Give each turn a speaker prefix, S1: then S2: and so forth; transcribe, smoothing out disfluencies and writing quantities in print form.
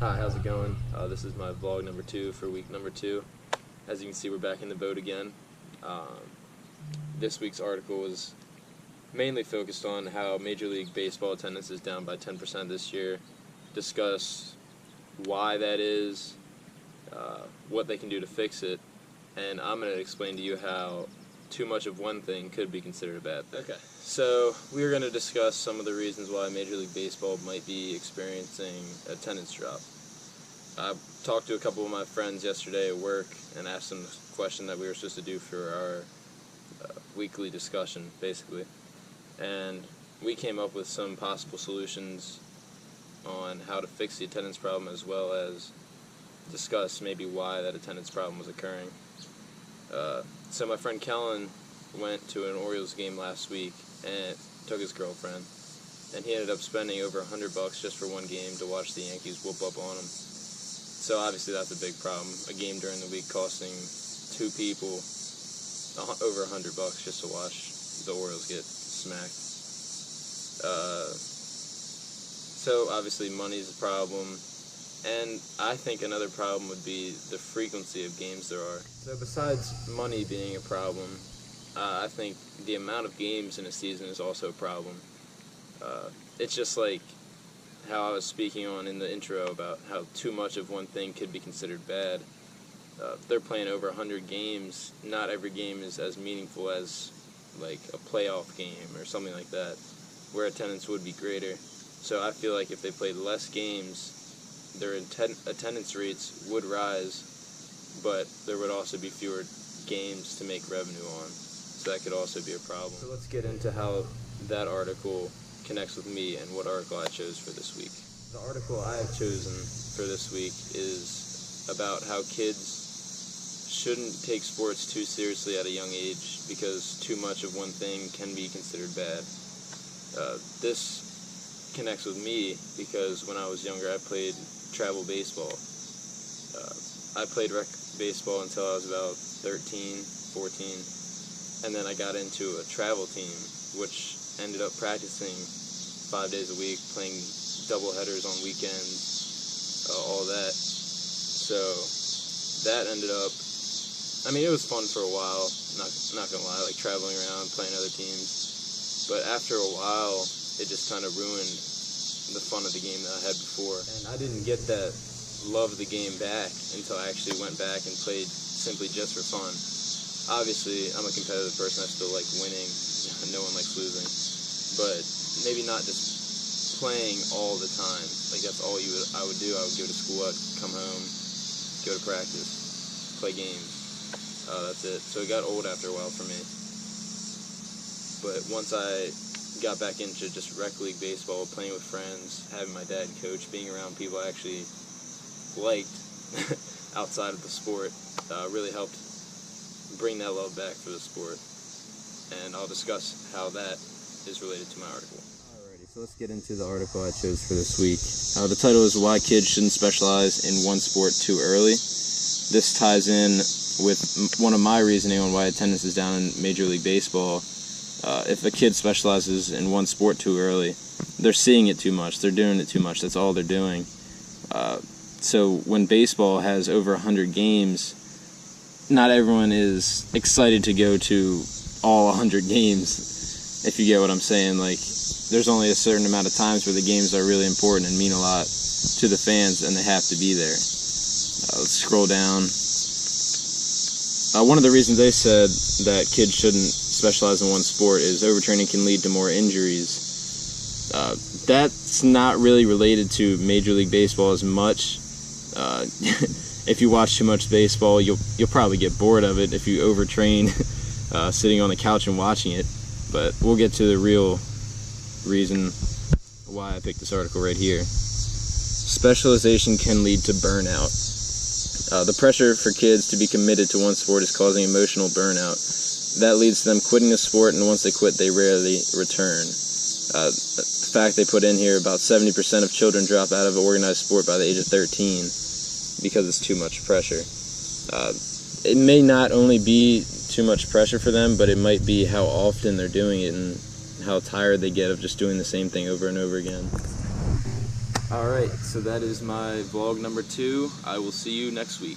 S1: Hi, how's it going? This is my vlog number 2 for week number 2. As you can see, we're back in the boat again. This week's article was mainly focused on how Major League Baseball attendance is down by 10% this year, discuss why that is, what they can do to fix it, and I'm going to explain to you how too much of one thing could be considered a bad thing. Okay, so we're going to discuss some of the reasons why Major League Baseball might be experiencing attendance drop. I talked to a couple of my friends yesterday at work and asked them the question that we were supposed to do for our weekly discussion, basically. And we came up with some possible solutions on how to fix the attendance problem, as well as discuss maybe why that attendance problem was occurring. So my friend Kellen went to an Orioles game last week and took his girlfriend, and he ended up spending over $100 just for one game to watch the Yankees whoop up on him. So obviously that's a big problem. A game during the week costing two people over $100 just to watch the Orioles get smacked. So obviously money's a problem. And I think another problem would be the frequency of games there are. So besides money being a problem, I think the amount of games in a season is also a problem. It's just like how I was speaking on in the intro about how too much of one thing could be considered bad. They're playing over 100 games. Not every game is as meaningful as like a playoff game or something like that, where attendance would be greater. So I feel like if they played less games, their attendance rates would rise, but there would also be fewer games to make revenue on, so that could also be a problem. So let's get into how that article connects with me and what article I chose for this week. The article I have chosen for this week is about how kids shouldn't take sports too seriously at a young age, because too much of one thing can be considered bad. This connects with me because when I was younger I played travel baseball. I played rec baseball until I was about 13, 14, and then I got into a travel team, which ended up practicing 5 days a week, playing doubleheaders on weekends, all that. So that ended up, I mean, it was fun for a while, not gonna lie, like traveling around, playing other teams, but after a while, it just kind of ruined the fun of the game that I had before. And I didn't get that love of the game back until I actually went back and played simply just for fun. Obviously, I'm a competitive person. I still like winning. No one likes losing. But maybe not just playing all the time. Like that's all I would do. I would go to school, I'd come home, go to practice, play games. That's it. So it got old after a while for me. But once I got back into just rec league baseball, playing with friends, having my dad coach, being around people I actually liked outside of the sport, really helped bring that love back for the sport. And I'll discuss how that is related to my article. Alrighty, so let's get into the article I chose for this week. The title is Why Kids Shouldn't Specialize in One Sport Too Early. This ties in with one of my reasoning on why attendance is down in Major League Baseball. If a kid specializes in one sport too early, they're seeing it too much, they're doing it too much, that's all they're doing. So when baseball has over 100 games, not everyone is excited to go to all 100 games, if you get what I'm saying. Like, there's only a certain amount of times where the games are really important and mean a lot to the fans, and they have to be there. Let's scroll down. One of the reasons they said that kids shouldn't specialize in one sport is overtraining can lead to more injuries. That's not really related to Major League Baseball as much. If you watch too much baseball, you'll probably get bored of it if you overtrain sitting on the couch and watching it. But we'll get to the real reason why I picked this article right here. Specialization can lead to burnout. The pressure for kids to be committed to one sport is causing emotional burnout. That leads to them quitting the sport, and once they quit, they rarely return. The fact they put in here, about 70% of children drop out of an organized sport by the age of 13 because it's too much pressure. It may not only be too much pressure for them, but it might be how often they're doing it and how tired they get of just doing the same thing over and over again. Alright, so that is my vlog number 2. I will see you next week.